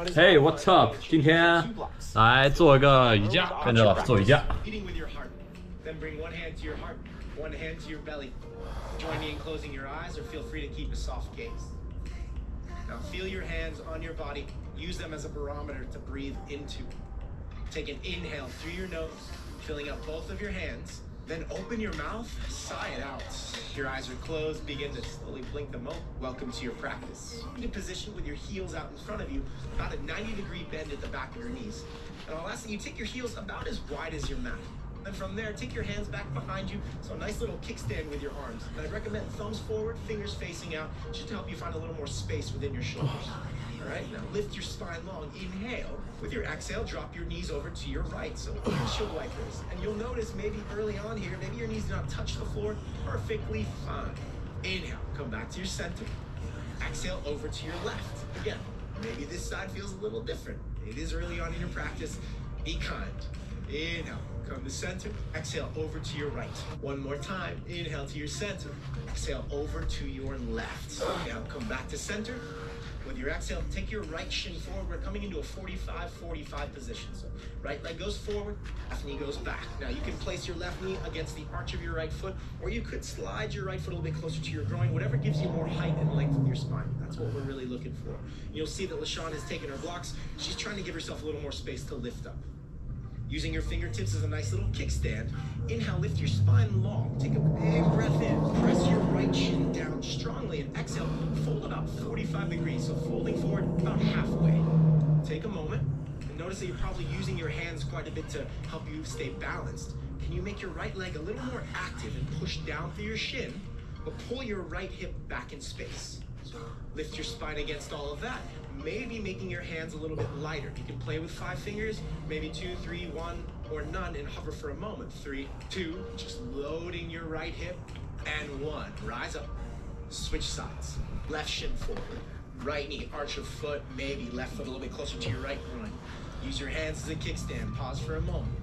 Hey, what's up？今天来做一个瑜伽，跟着老师做瑜伽。 Then bring one hand to your heart, one hand to your belly. Join me in closing your eyes or feel free to keep a soft gaze. Now feel your hands on your body. Use them as a barometer to breathe into. Take an inhale through your nose, filling up both of your hands. Then open your mouth, sigh it out. Your eyes are closed, begin to slowly blink them open. Welcome to your practice. In position with your heels out in front of you, about a 90-degree bend at the back of your knees. And I'll ask that you take your heels about as wide as your mat. And from there, take your hands back behind you. So a nice little kickstand with your arms. And I'd recommend thumbs forward, fingers facing out, just to help you find a little more space within your shoulders. All right, now lift your spine long. Inhale. With your exhale, drop your knees over to your right. So windshield wipers. And you'll notice maybe early on here, maybe your knees do not touch the floor. Perfectly fine. Inhale, come back to your center. Exhale over to your left. Again, maybe this side feels a little different. It is early on in your practice. Be kind. Inhale, come to center. Exhale over to your right. One more time. Inhale to your center. Exhale over to your left. Now come back to center. With your exhale, take your right shin forward. We're coming into a 45-45 position. So right leg goes forward, left knee goes back. Now you can place your left knee against the arch of your right foot, or you could slide your right foot a little bit closer to your groin, whatever gives you more height and length in your spine. That's what we're really looking for. You'll see that LaShawn has taken her blocks. She's trying to give herself a little more space to lift up. Using your fingertips as a nice little kickstand. Inhale, lift your spine long. Take a big breath in. Press your right shin down strongly and exhale. Fold about 45 degrees, so folding forward about halfway. Take a moment and notice that you're probably using your hands quite a bit to help you stay balanced. Can you make your right leg a little more active and push down through your shin, but pull your right hip back in space? Lift your spine against all of that. Maybe making your hands a little bit lighter. You can play with 5 fingers, maybe 2, 3, 1, or none, and hover for a moment. 3, 2, just loading your right hip, and 1. Rise up, switch sides. Left shin forward, right knee, arch of foot, maybe left foot a little bit closer to your right groin. Use your hands as a kickstand. Pause for a moment.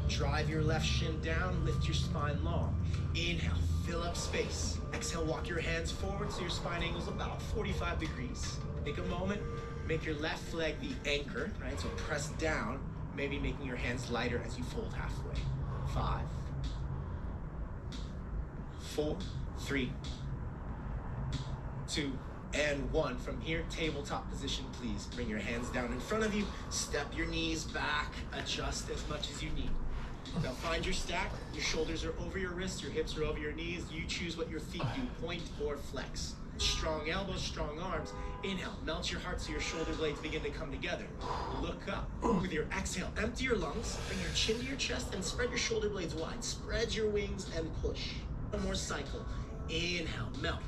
Drive your left shin down, lift your spine long. Inhale, fill up space. Exhale, walk your hands forward so your spine angle's about 45 degrees. Take a moment, make your left leg the anchor, right? So press down, maybe making your hands lighter as you fold halfway. 5, 4, 3, 2, and 1. From here, tabletop position, please. Bring your hands down in front of you, step your knees back, adjust as much as you need. Now find your stack. Your shoulders are over your wrists, your hips are over your knees. You choose what your feet do, point or flex. Strong elbows, strong arms. Inhale, melt your heart so your shoulder blades begin to come together. Look up. With your exhale, empty your lungs, bring your chin to your chest and spread your shoulder blades wide. Spread your wings and push. One more cycle. Inhale, melt.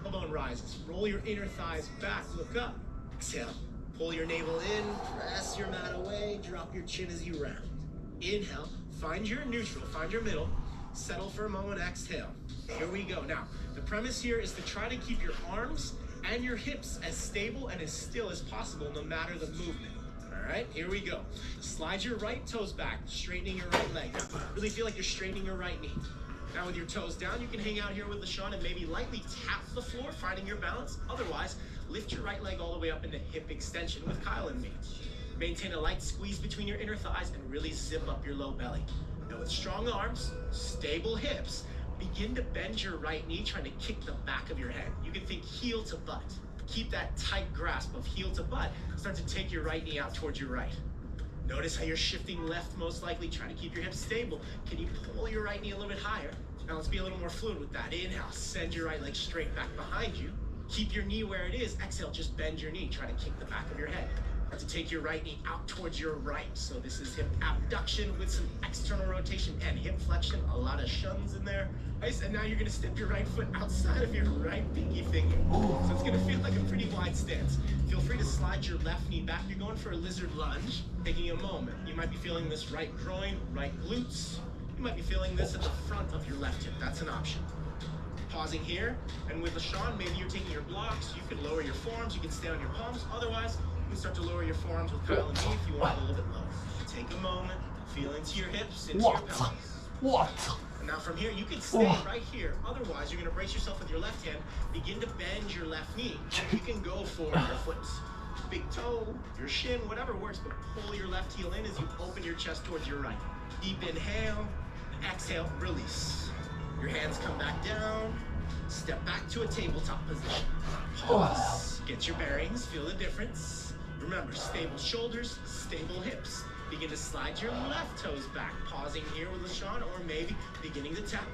Tailbone rises. Roll your inner thighs back, look up. Exhale, pull your navel in, press your mat away, drop your chin as you round. Inhale, find your neutral, find your middle. Settle for a moment, exhale. Here we go. Now, the premise here is to try to keep your arms and your hips as stable and as still as possible no matter the movement. All right, here we go. Slide your right toes back, straightening your right leg. Really feel like you're straightening your right knee. Now with your toes down, you can hang out here with LaShawn and maybe lightly tap the floor, finding your balance. Otherwise, lift your right leg all the way up into hip extension with Kyle and me. Maintain a light squeeze between your inner thighs and really zip up your low belly. Now with strong arms, stable hips, begin to bend your right knee, trying to kick the back of your head. You can think heel to butt. Keep that tight grasp of heel to butt. Start to take your right knee out towards your right. Notice how you're shifting left most likely, trying to keep your hips stable. Can you pull your right knee a little bit higher? Now let's be a little more fluid with that. Inhale, send your right leg straight back behind you. Keep your knee where it is. Exhale, just bend your knee, try to kick the back of your head. To take your right knee out towards your right. So this is hip abduction with some external rotation and hip flexion. A lot of shuns in there. Nice, and now you're gonna step your right foot outside of your right pinky finger. So it's gonna feel like a pretty wide stance. Feel free to slide your left knee back. You're going for a lizard lunge. Taking a moment. You might be feeling this right groin, right glutes. You might be feeling this at the front of your left hip. That's an option. Pausing here, and with LaShawn, maybe you're taking your blocks. You can lower your forearms. You can stay on your palms. Otherwise, you can start to lower your forearms with Kyle and me if you want a little bit lower. Take a moment, feel into your hips, into your pelvis. What? And now from here, you can stay right here. Otherwise, you're gonna brace yourself with your left hand. Begin to bend your left knee. You can go for your foot. Big toe toe, your shin, whatever works, but pull your left heel in as you open your chest towards your right. Deep inhale, exhale, release. Your hands come back down, step back to a tabletop position. Pause, get your bearings, feel the difference. Remember, stable shoulders, stable hips. Begin to slide your left toes back, pausing here with LaShawn, or maybe beginning to tap.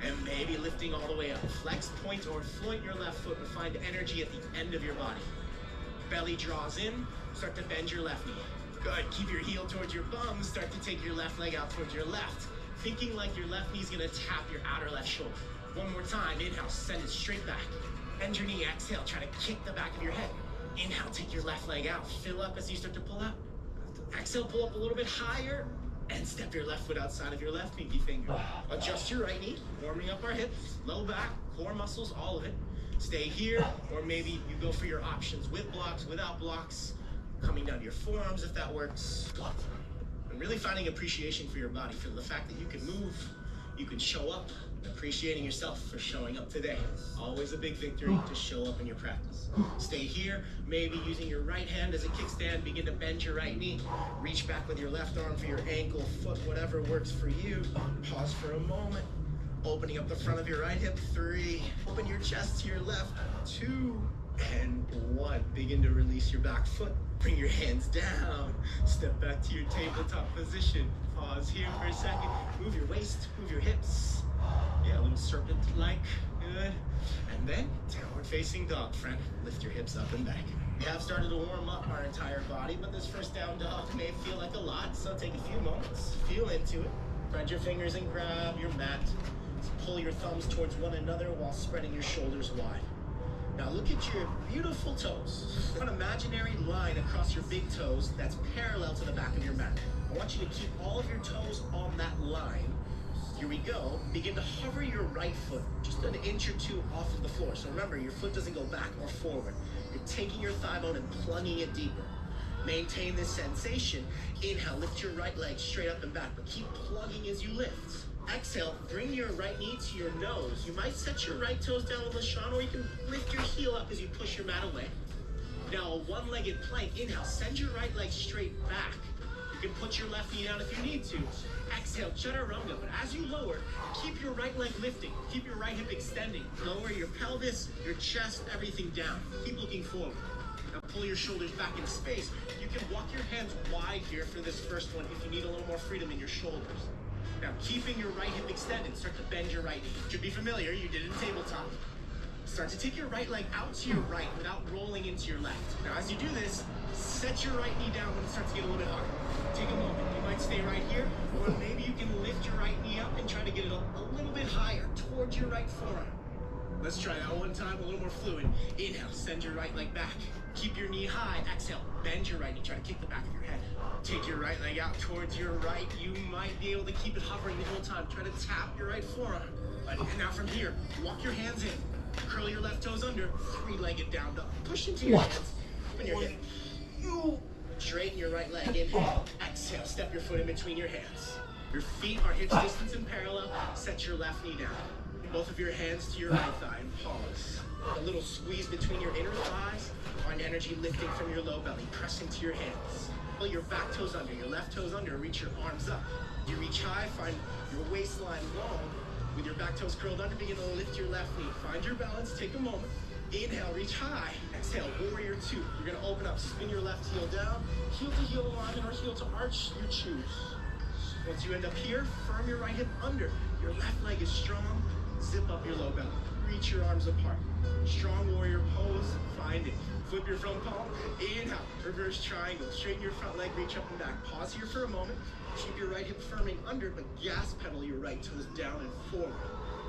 And maybe lifting all the way up. Flex, point, or float your left foot and find energy at the end of your body. Belly draws in, start to bend your left knee. Good, keep your heel towards your bum, start to take your left leg out towards your left. Thinking like your left knee's gonna tap your outer left shoulder. One more time, inhale, send it straight back. Bend your knee, exhale, try to kick the back of your head. Inhale, take your left leg out, fill up as you start to pull out. Exhale, pull up a little bit higher, and step your left foot outside of your left pinky finger. Adjust your right knee, warming up our hips, low back, core muscles, all of it. Stay here, or maybe you go for your options with blocks, without blocks, coming down to your forearms if that works. And really finding appreciation for your body, for the fact that you can move, you can show up, appreciating yourself for showing up today. Always a big victory to show up in your practice. Stay here, maybe using your right hand as a kickstand, begin to bend your right knee. Reach back with your left arm for your ankle, foot, whatever works for you. Pause for a moment. Opening up the front of your right hip, 3. Open your chest to your left, 2. And 1. Begin to release your back foot. Bring your hands down. Step back to your tabletop position. Pause here for a second. Move your waist, move your hips. Yeah, a little serpent-like. Good. And then, downward facing dog, friend. Lift your hips up and back. We have started to warm up our entire body, but this first down dog may feel like a lot, so take a few moments. Feel into it. Spread your fingers and grab your mat. Pull your thumbs towards one another while spreading your shoulders wide. Now look at your beautiful toes. An imaginary line across your big toes that's parallel to the back of your mat. I want you to keep all of your toes on that line. Here we go. Begin to hover your right foot just an inch or 2 off of the floor. So remember, your foot doesn't go back or forward. You're taking your thigh bone and plunging it deeper. Maintain this sensation. Inhale, lift your right leg straight up and back, but keep plugging as you lift. Exhale, bring your right knee to your nose. You might set your right toes down with LaShawn, or you can lift your heel up as you push your mat away. Now, a one-legged plank. Inhale, send your right leg straight back. You can put your left knee down if you need to. Exhale, chaturanga, but as you lower, keep your right leg lifting. Keep your right hip extending. Lower your pelvis, your chest, everything down. Keep looking forward. Now pull your shoulders back in space. You can walk your hands wide here for this first one if you need a little more freedom in your shoulders. Now, keeping your right hip extended, start to bend your right knee. Should be familiar, you did it in tabletop. Start to take your right leg out to your right without rolling into your left. Now, as you do this, set your right knee down when it starts to get a little bit hard. Take a moment, you might stay right here, or maybe you can lift your right knee up and try to get it a little bit higher towards your right forearm. Let's try that one time, a little more fluid. Inhale, send your right leg back. Keep your knee high, exhale, bend your right knee, try to kick the back of your head. Take your right leg out towards your right. You might be able to keep it hovering the whole time. Try to tap your right forearm. And now from here, walk your hands in. Curl your left toes under. 3-legged down dog. Push into your hands. Open your hip. Straighten your right leg. Inhale. Exhale. Step your foot in between your hands. Your feet are hips distance and parallel. Set your left knee down. Both of your hands to your right thigh and pause. A little squeeze between your inner thighs. Find energy lifting from your low belly. Press into your hands. Pull your back toes under, your left toes under, reach your arms up. You reach high, find your waistline long. With your back toes curled under, begin to lift your left knee. Find your balance, take a moment. Inhale, reach high. Exhale, warrior 2. You're gonna open up, spin your left heel down, heel to heel alignment or heel to arch, you choose. Once you end up here, firm your right hip under. Your left leg is strong, zip up your low belly. Reach your arms apart. Strong warrior pose, find it. Flip your front palm, inhale, reverse triangle. Straighten your front leg, reach up and back. Pause here for a moment. Keep your right hip firming under, but gas pedal your right toes down and forward.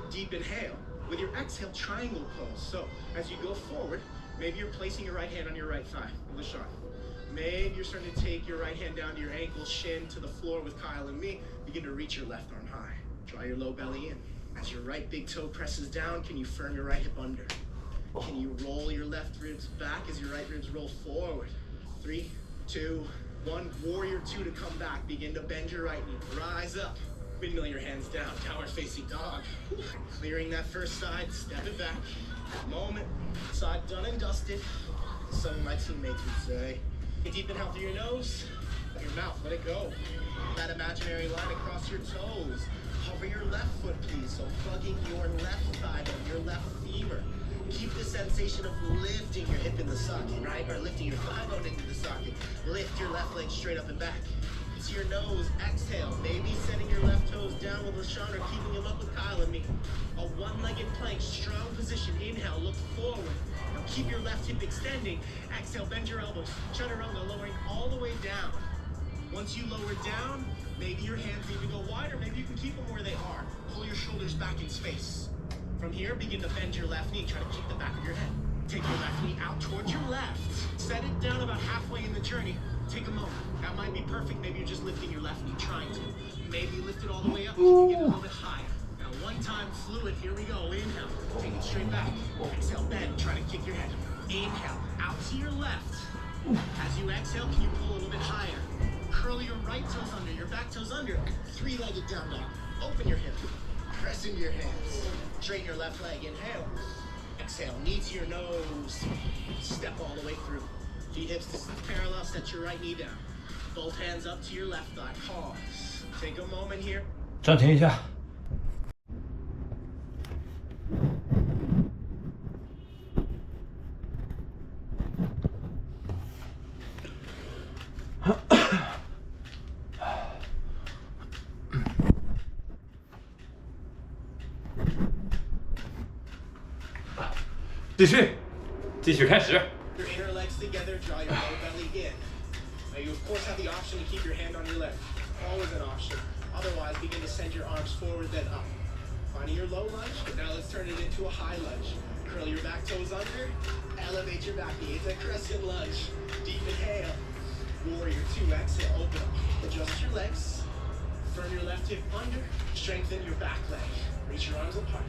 Deep inhale. With your exhale, triangle pose. So, as you go forward, maybe you're placing your right hand on your right thigh, LaShawn. Maybe you're starting to take your right hand down to your ankle, shin to the floor with Kyle and me. Begin to reach your left arm high. Draw your low belly in. As your right big toe presses down, can you firm your right hip under? Can you roll your left ribs back as your right ribs roll forward? 3, 2, 1. Warrior 2 to come back. Begin to bend your right knee. Rise up. Windmill your hands down. Downward facing dog. Clearing that first side. Step it back. Moment. Side done and dusted. Some of my teammates would say. Get deep inhale through your nose, your mouth, let it go. That imaginary line across your toes. Hover your left foot, please. So plugging your left thigh bone, your left femur. Keep the sensation of lifting your hip in the socket, right? Or lifting your thigh bone into the socket. Lift your left leg straight up and back. To your nose, exhale. Maybe setting your left toes down with LaShawn or keeping them up with Kyle and me. A one-legged plank, strong position. Inhale, look forward. Now keep your left hip extending. Exhale, bend your elbows. Chaturanga, lowering all the way down. Once you lower down, maybe your hands need to go wider. Maybe you can keep them where they are. Pull your shoulders back in space. From here, begin to bend your left knee. Try to keep the back of your head. Take your left knee out towards your left. Set it down about halfway in the journey. Take a moment. That might be perfect. Maybe you're just lifting your left knee, trying to. Maybe lift it all the way up. You can get a little bit higher. Now, one time fluid. Here we go. Inhale. Take it straight back. Exhale, bend. Try to kick your head. Inhale. Out to your left. As you exhale, can you pull a little bit higher? Curl your right toes under, your back toes under. Three-legged down dog. Open your hip. Press into your hands. Straighten your left leg. Inhale. Exhale. Knee to your nose. Step all the way through. Feet hips distance parallel. Set your right knee down. Both hands up to your left thigh. Pause. Take a moment here. 暂停一下。继续开始。 Your inner legs together, draw your low belly in. Now you of course have the option to keep your hand on your leg. Always an option. Otherwise, begin to send your arms forward, then up. Finding your low lunge. Now let's turn it into a high lunge. Curl your back toes under. Elevate your back knee. It's a crescent lunge. Deep inhale. Warrior 2. Exhale. Open up. Adjust your legs. Firm your left hip under. Strengthen your back leg. Reach your arms apart.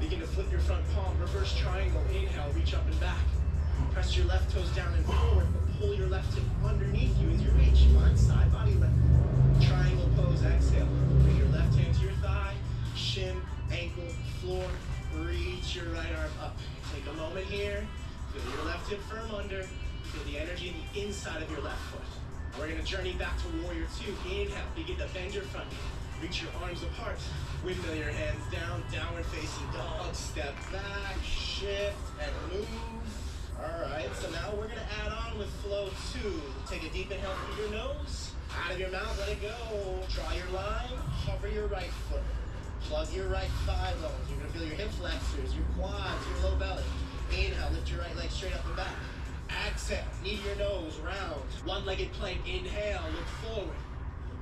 Begin to flip your front palm. Reverse triangle. Inhale. Reach up and back. Press your left toes down and forward, but pull your left hip underneath you as you reach. Find side body length. Triangle pose, exhale. Bring your left hand to your thigh, shin, ankle, floor. Reach your right arm up. Take a moment here. Feel your left hip firm under. Feel the energy in the inside of your left foot. We're going to journey back to Warrior 2. Inhale, begin to bend your front knee. Reach your arms apart. Windmill your hands down, downward facing dog. Step back, shift, and move. Alright, so now we're going to add on with flow 2. Take a deep inhale through your nose. Out of your mouth, let it go. Draw your line. Hover your right foot. Plug your right thigh bones. You're going to feel your hip flexors, your quads, your low belly. Inhale, lift your right leg straight up and back. Exhale, knee to your nose, round. One-legged plank, inhale, look forward.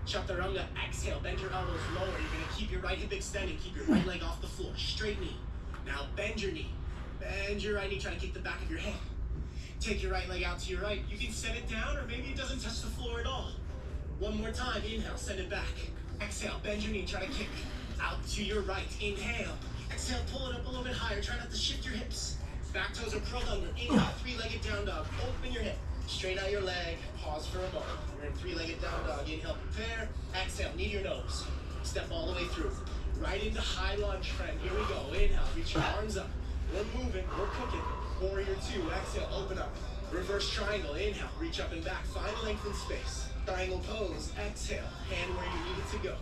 Chaturanga, exhale, bend your elbows lower. You're going to keep your right hip extended. Keep your right leg off the floor. Straight knee. Now bend your knee. Bend your right knee, try to kick the back of your head. Take your right leg out to your right. You can set it down or maybe it doesn't touch the floor at all. One more time, inhale, send it back. Exhale, bend your knee, try to kick out to your right. Inhale. Exhale, pull it up a little bit higher. Try not to shift your hips. Back toes are curled under. Inhale, three-legged down dog. Open your hip. Straight out your leg. Pause for a moment. We're in three-legged down dog. Inhale, prepare. Exhale, knee to your nose. Step all the way through. Right into high lunge trend. Here we go. Inhale, reach your arms up. We're moving, we're cooking. Warrior 2, exhale, open up. Reverse triangle, inhale, reach up and back. Find length in space. Triangle pose, exhale, hand where you need it to go.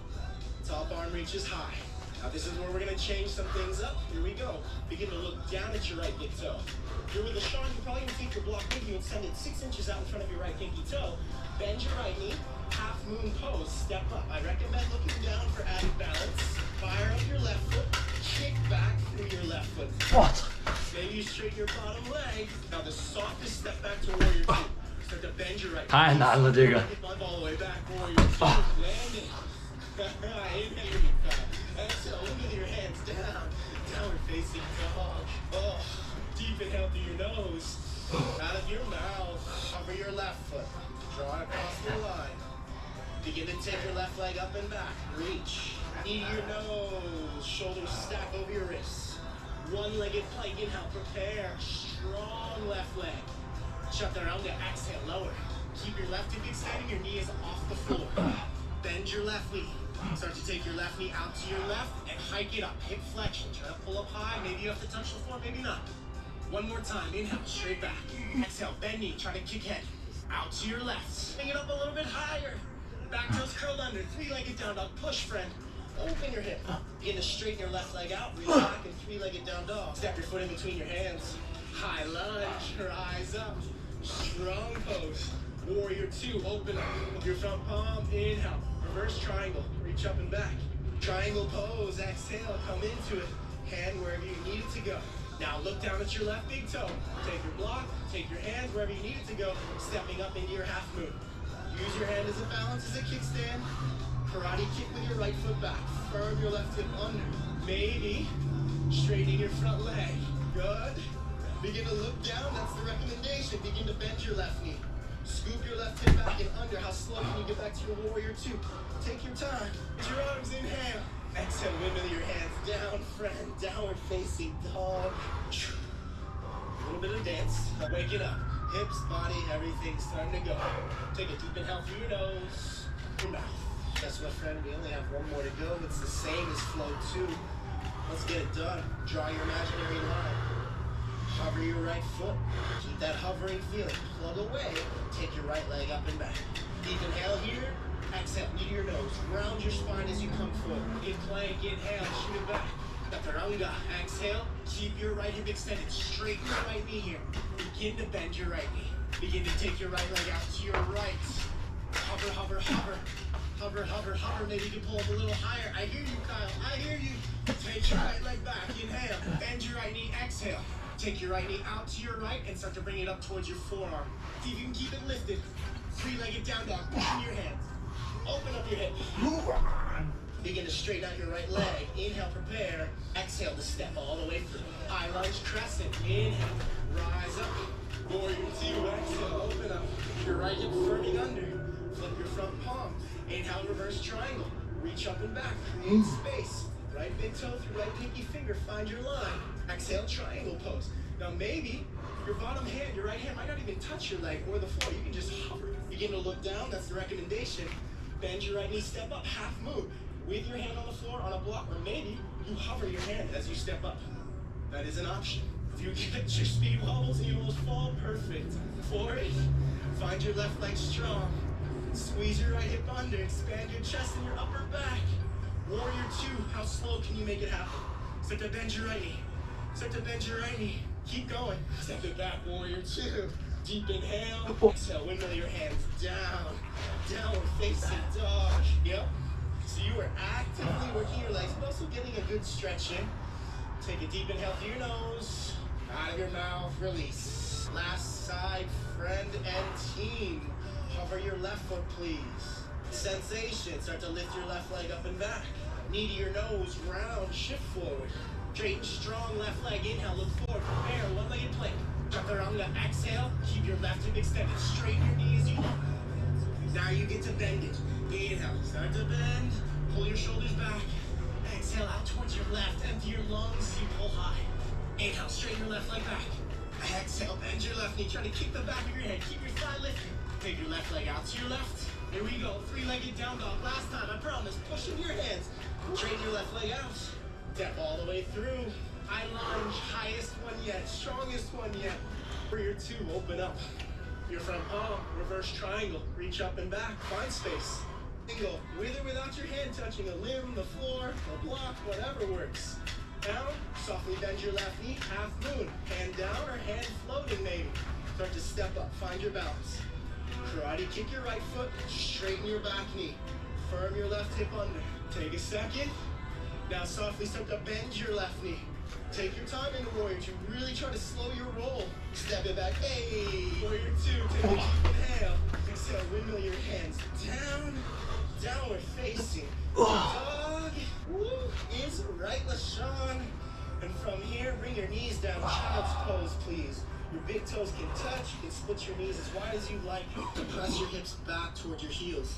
Top arm reaches high. Now this is where we're gonna change some things up. Here we go. Begin to look down at your right big toe. If you're with LaShawn, you're probably gonna take your block pinky and send it 6 inches out in front of your right pinky toe. Bend your right knee, half moon pose, step up. I recommend looking down for added balance. Fire up your left foot, kick back through your left foot. What? Maybe you straighten your bottom leg. Now the softest step back to Warrior 2. Start to bend your right. 太难了这个。 All the way back, Warrior 2. Landing. Inhale your big thigh. Exhale, look with your hands down. Downward facing dog. Oh, deep inhale through your nose. Out of your mouth. Hover your left foot. Draw it across the line. Begin to take your left leg up and back. Reach. Knee to your nose. Shoulders stack over your wrists. One-legged plank. Inhale, prepare. Strong left leg. Chaturanga, exhale, lower. Keep your left hip extended. Your knee is off the floor. Bend your left knee. Start to take your left knee out to your left and hike it up. Hip flexion. Try to pull up high. Maybe you have to touch the floor, maybe not. One more time. Inhale, straight back. Exhale, bend knee. Try to kick head. Out to your left. Bring it up a little bit higher. Back toes curled under. Three-legged down dog. Push, friend. Open your hip. Begin to straighten your left leg out. Reach back and three-legged down dog. Step your foot in between your hands. High lunge. Your eyes up. Strong pose. Warrior 2. Open up with your front palm. Inhale. Reverse triangle. Reach up and back. Triangle pose. Exhale. Come into it. Hand wherever you need it to go. Now look down at your left big toe. Take your block, take your hands wherever you need it to go, stepping up into your half moon. Use your hand as a balance, as a kickstand. Karate kick with your right foot back. Firm your left hip under. Maybe straightening your front leg. Good. Begin to look down, that's the recommendation. Begin to bend your left knee. Scoop your left hip back and under. How slow can you get back to your warrior 2? Take your time. Put your arms, inhale. Exhale, windmill your hands down, friend. Downward facing dog. A little bit of dance. Waking up. Hips, body, everything's time to go. Take a deep inhale through your nose, your mouth. Guess what, friend? We only have one more to go. It's the same as flow 2. Let's get it done. Draw your imaginary line. Hover your right foot. Keep that hovering feeling. Plug away. Take your right leg up and back. Deep inhale here. Exhale, knee to your nose. Round your spine as you come forward. In plank, inhale, shoot it back. Chaturanga. Exhale, keep your right hip extended. Straighten your right knee here. Begin to bend your right knee. Begin to take your right leg out to your right. Hover, hover, hover. Hover, hover, hover. Maybe you can pull up a little higher. I hear you, Kyle. I hear you. Take your right leg back. Inhale. Bend your right knee. Exhale. Take your right knee out to your right and start to bring it up towards your forearm. See if you can keep it lifted. Three-legged down dog. Pushing your hands. Open up your hip. Begin to straighten out your right leg. Inhale, prepare. Exhale to step all the way through. High lunge crescent. Inhale. Rise up. Warrior 2. Exhale. Open up. Your right hip firming under. Flip your front palm. Inhale, reverse triangle. Reach up and back. Create space. Right big toe through right pinky finger. Find your line. Exhale, triangle pose. Now maybe your bottom hand, your right hand might not even touch your leg or the floor. You can just hover. Begin to look down. That's the recommendation. Bend your right knee, step up, half moon. With your hand on the floor on a block, or maybe you hover your hand as you step up. That is an option. If you get your speed wobbles and you almost fall, perfect. Forward, find your left leg strong. Squeeze your right hip under, expand your chest and your upper back. Warrior 2, how slow can you make it happen? Start to bend your right knee. Start to bend your right knee. Keep going. Step it back, warrior 2. Deep inhale. Exhale, windmill your hands down. Downward facing dog. Yep. So you are actively working your legs, but also getting a good stretch in. Take a deep inhale through your nose. Out of your mouth, release. Last side, friend and team. Hover your left foot, please. Sensation. Start to lift your left leg up and back. Knee to your nose, round, shift forward. Straight and strong left leg. Inhale, look forward. Prepare, one-legged plank. Chaturanga. Exhale. Keep your left hip extended. Straighten your knee as you go. Now you get to bend it. Inhale. Start to bend. Pull your shoulders back. Exhale out towards your left. Empty your lungs as you pull high. Inhale. Straighten your left leg back. Exhale. Bend your left knee. Try to kick the back of your head. Keep your thigh lifted. Take your left leg out to your left. Here we go. Three-legged down dog. Last time, I promise. Pushing your hands. Straighten your left leg out. Step all the way through. High lunge. Highest one yet. Strongest one yet. Warrior 2. Open up. Your front palm. Reverse triangle. Reach up and back. Find space. Single. With or without your hand touching a limb, the floor, a block, whatever works. Down. Softly bend your left knee. Half moon. Hand down or hand floating maybe. Start to step up. Find your balance. Karate kick your right foot. Straighten your back knee. Firm your left hip under. Take a second. Now softly start to bend your left knee. Take your time in the Warrior 2. Really try to slow your roll. Step it back. Hey! Warrior 2. Take a deep inhale. Exhale. Windmill your hands down. Downward facing. Dog. Woo. Is right, LaShawn. And from here, bring your knees down. Child's pose, please. Your big toes can touch. You can split your knees as wide as you like. Press your hips back towards your heels.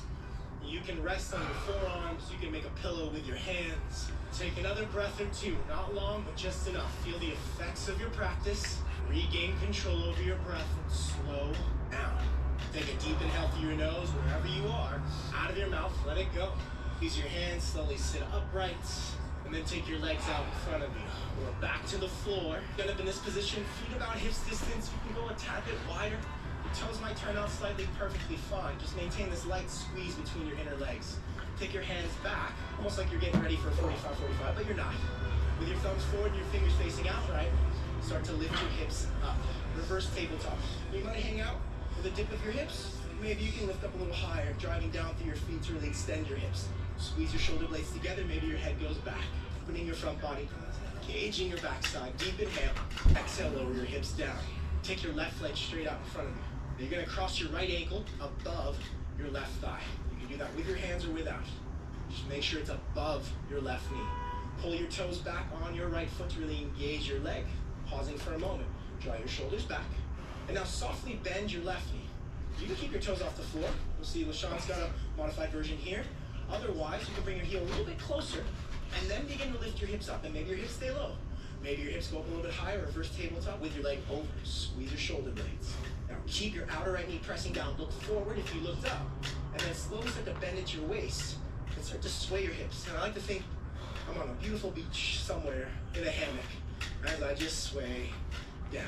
You can rest on your forearms. You can make a pillow with your hands. Take another breath or two. Not long, but just enough. Feel the effects of your practice. Regain control over your breath and slow down. Take a deep inhale through your nose, wherever you are. Out of your mouth, let it go. Use your hands, slowly sit upright. And then take your legs out in front of you. We're back to the floor. Get up in this position, feet about hips distance. You can go a tad bit wider. Toes might turn out slightly perfectly fine. Just maintain this light squeeze between your inner legs. Take your hands back, almost like you're getting ready for a 45-45, but you're not. With your thumbs forward and your fingers facing out, right? Start to lift your hips up. Reverse tabletop. You might hang out with a dip of your hips. Maybe you can lift up a little higher, driving down through your feet to really extend your hips. Squeeze your shoulder blades together, maybe your head goes back. Opening your front body, engaging your backside. Deep inhale, exhale, lower your hips down. Take your left leg straight out in front of you. You're gonna cross your right ankle above your left thigh. You can do that with your hands or without. Just make sure it's above your left knee. Pull your toes back on your right foot to really engage your leg. Pausing for a moment. Draw your shoulders back. And now softly bend your left knee. You can keep your toes off the floor. You'll see LaShawn's got a modified version here. Otherwise, you can bring your heel a little bit closer and then begin to lift your hips up. And maybe your hips stay low. Maybe your hips go up a little bit higher, reverse tabletop with your leg over. Squeeze your shoulder blades. Now keep your outer right knee pressing down. Look forward if you looked up. And then slowly start to bend at your waist and start to sway your hips. And I like to think I'm on a beautiful beach somewhere in a hammock as I just sway down.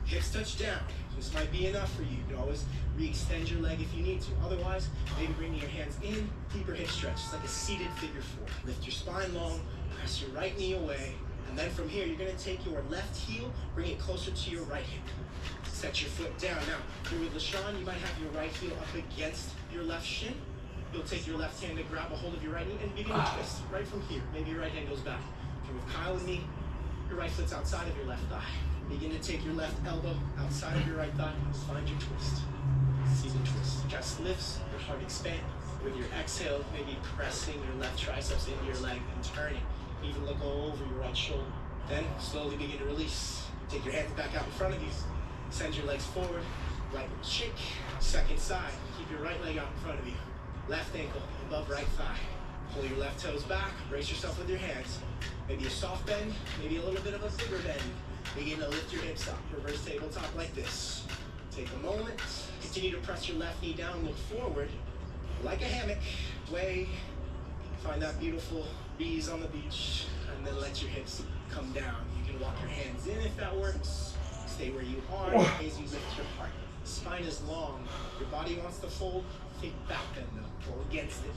Hips touch down. This might be enough for you. You can always re-extend your leg if you need to. Otherwise, maybe bringing your hands in, deeper hip stretch. It's like a seated figure four. Lift your spine long, press your right knee away, and then from here, you're gonna take your left heel, bring it closer to your right hip. Set your foot down. Now, if you're with LaShawn, you might have your right heel up against your left shin. You'll take your left hand to grab a hold of your right knee and begin to twist right from here. Maybe your right hand goes back. If you're with Kyle and me, your right foot's outside of your left thigh. Begin to take your left elbow outside of your right thigh. Just find your twist. Seated twist. Chest lifts, your heart expands. With your exhale, maybe pressing your left triceps into your leg and turning. Even look over your right shoulder. Then slowly begin to release. Take your hands back out in front of you. Send your legs forward. Right shake. Second side. Keep your right leg out in front of you. Left ankle above right thigh. Pull your left toes back. Brace yourself with your hands. Maybe a soft bend. Maybe a little bit of a bigger bend. Begin to lift your hips up. Reverse tabletop like this. Take a moment. Continue to press your left knee down. Look forward like a hammock. Way. Find that beautiful breeze on the beach. And then let your hips come down. You can walk your hands in if that works. Stay where you are as you lift your heart. Spine is long. Your body wants to fold. Think back bend though. Go against it.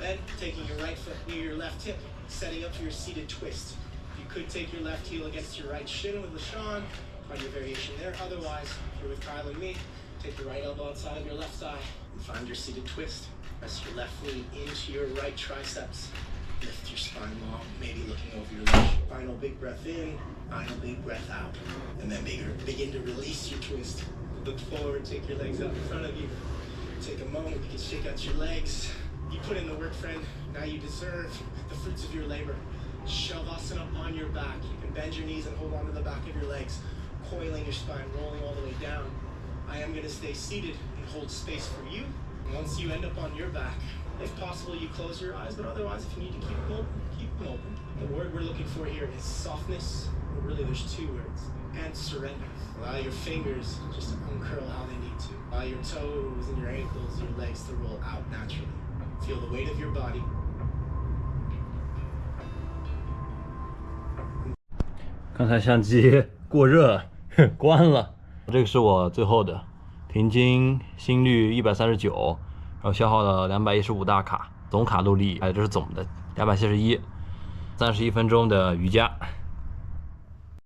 Then taking your right foot near your left hip. Setting up for your seated twist. You could take your left heel against your right shin with LaShawn. Find your variation there. Otherwise, if you're with Kyle and me, take your right elbow outside of your left thigh and find your seated twist. Press your left knee into your right triceps. Lift your spine long, maybe looking over your left. Final big breath in, final big breath out. And then begin to release your twist. Look forward, take your legs up in front of you. Take a moment, you can shake out your legs. You put in the work, friend. Now you deserve the fruits of your labor. Shavasana on your back. You can bend your knees and hold on to the back of your legs, coiling your spine, rolling all the way down. I am gonna stay seated and hold space for you. And once you end up on your back, if possible, you close your eyes, but otherwise, if you need to keep them open, keep them open. The word we're looking for here is softness, but really there's two words, and surrender. Allow your fingers just to uncurl how they need to. Allow your toes and your ankles, your legs to roll out naturally. Feel the weight of your body. 刚才相机过热，关了。这个是我最后的，平均心率139，然后消耗了215大卡，总卡路里，这是总的271，31分钟的瑜伽。